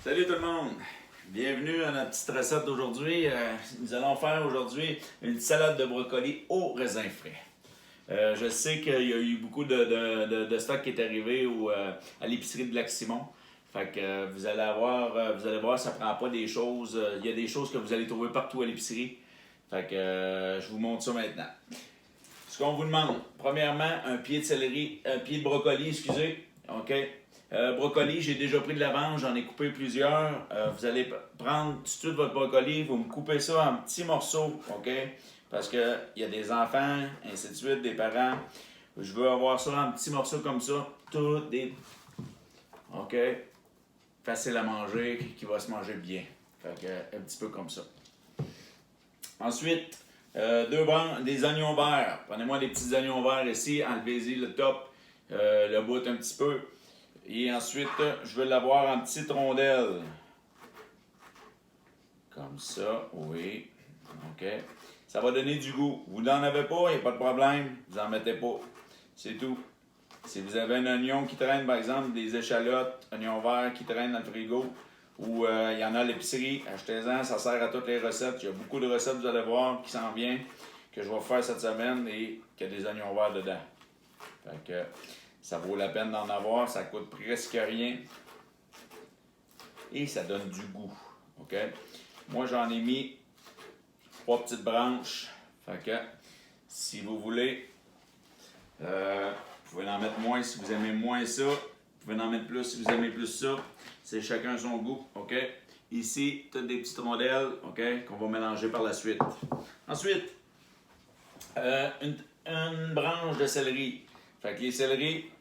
Salut tout le monde! Bienvenue à notre petite recette d'aujourd'hui. Nous allons faire aujourd'hui une salade de brocoli au raisin frais. Je sais qu'il y a eu beaucoup de stock qui est arrivé à l'épicerie de Lac-Simon. Fait que vous allez voir, ça prend pas des choses. Il y a des choses que vous allez trouver partout à l'épicerie. Fait que je vous montre ça maintenant. Ce qu'on vous demande, premièrement, un pied de brocoli, excusez. OK? Brocoli, j'ai déjà pris de l'avance, j'en ai coupé plusieurs. Vous allez prendre tout de suite votre brocoli, vous me coupez ça en petits morceaux, OK? Parce qu'il y a des enfants, ainsi de suite, des parents. Je veux avoir ça en petits morceaux comme ça. Tout des. OK? Facile à manger, qui va se manger bien. Fait que, un petit peu comme ça. Ensuite, des oignons verts. Prenez-moi des petits oignons verts ici, enlevez-y le top, le bout un petit peu. Et ensuite, je vais l'avoir en petites rondelles. Comme ça, oui. OK. Ça va donner du goût. Vous n'en avez pas, il n'y a pas de problème. Vous n'en mettez pas. C'est tout. Si vous avez un oignon qui traîne, par exemple, des échalotes, oignons verts qui traînent dans le frigo, ou il y en a à l'épicerie, achetez-en, ça sert à toutes les recettes. Il y a beaucoup de recettes, vous allez voir, qui s'en viennent, que je vais faire cette semaine et qu'il y a des oignons verts dedans. Fait que ça vaut la peine d'en avoir, ça coûte presque rien. Et ça donne du goût. OK? Moi, j'en ai mis 3 petites branches. Fait que si vous voulez, vous pouvez en mettre moins si vous aimez moins ça. Vous pouvez en mettre plus si vous aimez plus ça. C'est chacun son goût. OK? Ici, toutes des petites rondelles, OK? Qu'on va mélanger par la suite. Ensuite, une branche de céleri. Fait que les céleris,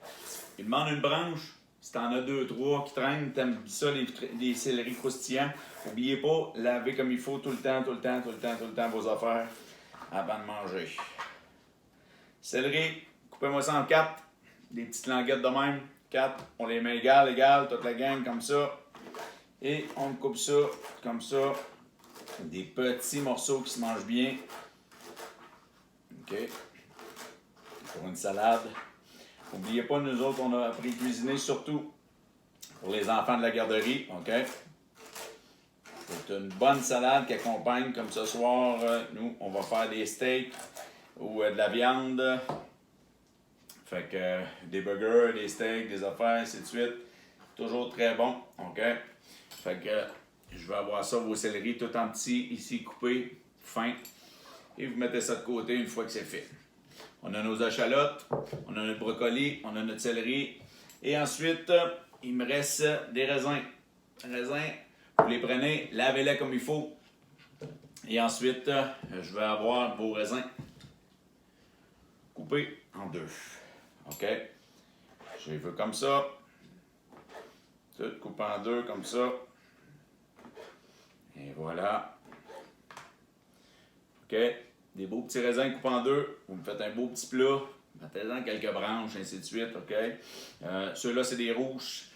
ils demandent une branche. Si t'en as 2, 3 qui traînent, t'aimes ça, les céleris croustillants. N'oubliez pas, lavez comme il faut tout le temps vos affaires avant de manger. Céleri, coupez-moi ça en 4. Des petites languettes de même. 4. On les met égales, toute la gang comme ça. Et on coupe ça comme ça. Des petits morceaux qui se mangent bien. OK. Pour une salade. N'oubliez pas, nous autres, on a appris à cuisiner surtout pour les enfants de la garderie. OK? C'est une bonne salade qui accompagne, comme ce soir, nous, on va faire des steaks ou de la viande. Fait que des burgers, des steaks, des affaires, ainsi de suite. Toujours très bon. OK? Fait que je vais avoir ça, vos céleris, tout en petits, ici coupés, fins. Et vous mettez ça de côté une fois que c'est fait. On a nos échalotes, on a notre brocoli, on a notre céleri. Et ensuite, il me reste des raisins. Raisins, vous les prenez, lavez-les comme il faut. Et ensuite, je vais avoir vos raisins coupés en 2. OK? Je les veux comme ça. Tout coupé en 2 comme ça. Et voilà. OK? Des beaux petits raisins coupés en 2. Vous me faites un beau petit plat. Mettez-en quelques branches, ainsi de suite. OK? Ceux-là, c'est des rouges.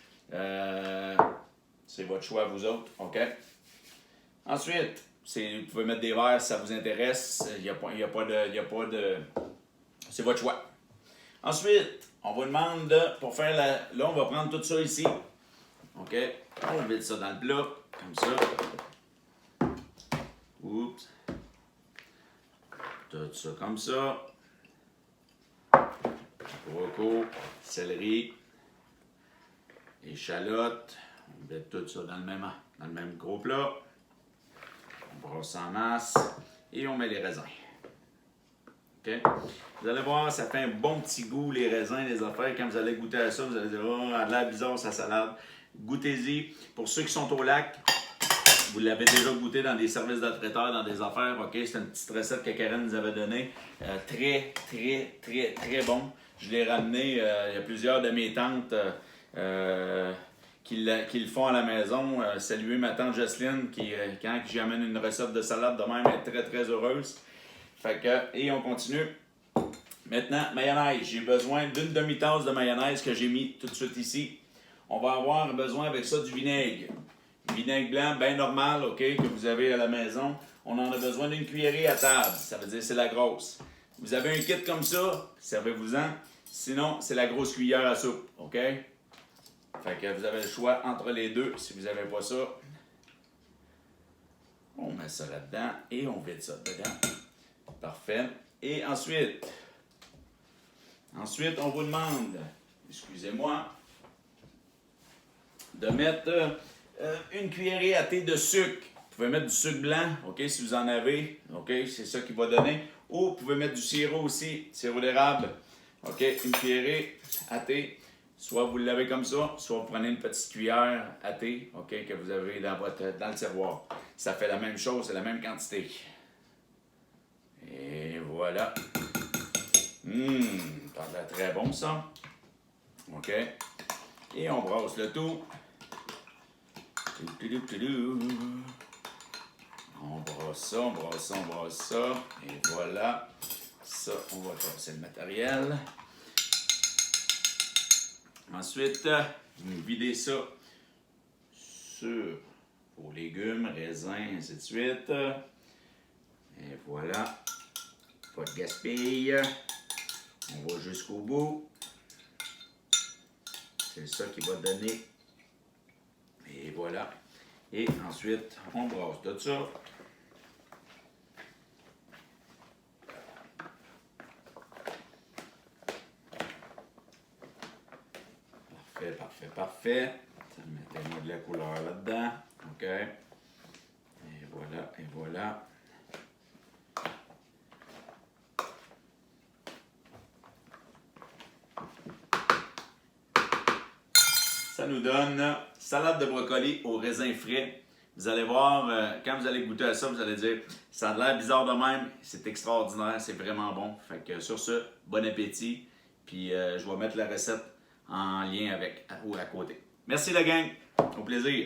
C'est votre choix, vous autres. OK? Ensuite, vous pouvez mettre des verres si ça vous intéresse. Il n'y a pas de. C'est votre choix. Ensuite, on vous demande pour faire Là, on va prendre tout ça ici. OK? On vide ça dans le plat, comme ça. Oups. Tout ça comme ça. Broco, céleri, échalotes. On met tout ça dans le même gros plat. On brosse en masse et on met les raisins. OK? Vous allez voir, ça fait un bon petit goût, les raisins, les affaires. Quand vous allez goûter à ça, vous allez dire, oh, elle a l'air bizarre sa salade. Goûtez-y. Pour ceux qui sont au lac, vous l'avez déjà goûté dans des services de traiteur, dans des affaires. OK? C'est une petite recette que Karen nous avait donnée. Très bon. Je l'ai ramené. Il y a plusieurs de mes tantes qui le font à la maison. Saluer ma tante Jocelyne qui, quand j'amène une recette de salade de même, elle est très heureuse. Fait que, et on continue. Maintenant, mayonnaise. J'ai besoin d'une demi-tasse de mayonnaise que j'ai mis tout de suite ici. On va avoir besoin avec ça du vinaigre. Vinaigre blanc, bien normal, OK, que vous avez à la maison. On en a besoin d'une cuillerée à table. Ça veut dire c'est la grosse. Vous avez un kit comme ça, servez-vous-en. Sinon, c'est la grosse cuillère à soupe, OK? Fait que vous avez le choix entre les deux si vous n'avez pas ça. On met ça là-dedans et on vide ça dedans. Parfait. Et ensuite, on vous demande, excusez-moi, de mettre une cuillerée à thé de sucre. Vous pouvez mettre du sucre blanc, OK, si vous en avez. OK, c'est ça qui va donner. Ou vous pouvez mettre du sirop aussi, sirop d'érable. OK, une cuillerée à thé. Soit vous l'avez comme ça, soit vous prenez une petite cuillère à thé, OK, que vous avez dans le tiroir. Ça fait la même chose, c'est la même quantité. Et voilà. Ça a l'air très bon, ça. OK. Et on brasse le tout. On brasse ça, on brasse ça, on brasse ça. Et voilà. Ça, on va passer le matériel. Ensuite, vous videz ça sur vos légumes, raisins, ainsi de suite. Et voilà. Pas de gaspille. On va jusqu'au bout. C'est ça qui va donner. Et voilà. Et ensuite, on brasse tout ça. Parfait, parfait, parfait. Mettez-moi de la couleur là-dedans. OK. Et voilà, et voilà. Ça nous donne salade de brocoli au raisin frais. Vous allez voir, quand vous allez goûter à ça, vous allez dire, ça a l'air bizarre de même, c'est extraordinaire, c'est vraiment bon. Fait que sur ce, bon appétit. Puis je vais mettre la recette en lien avec ou à côté. Merci la gang, au plaisir.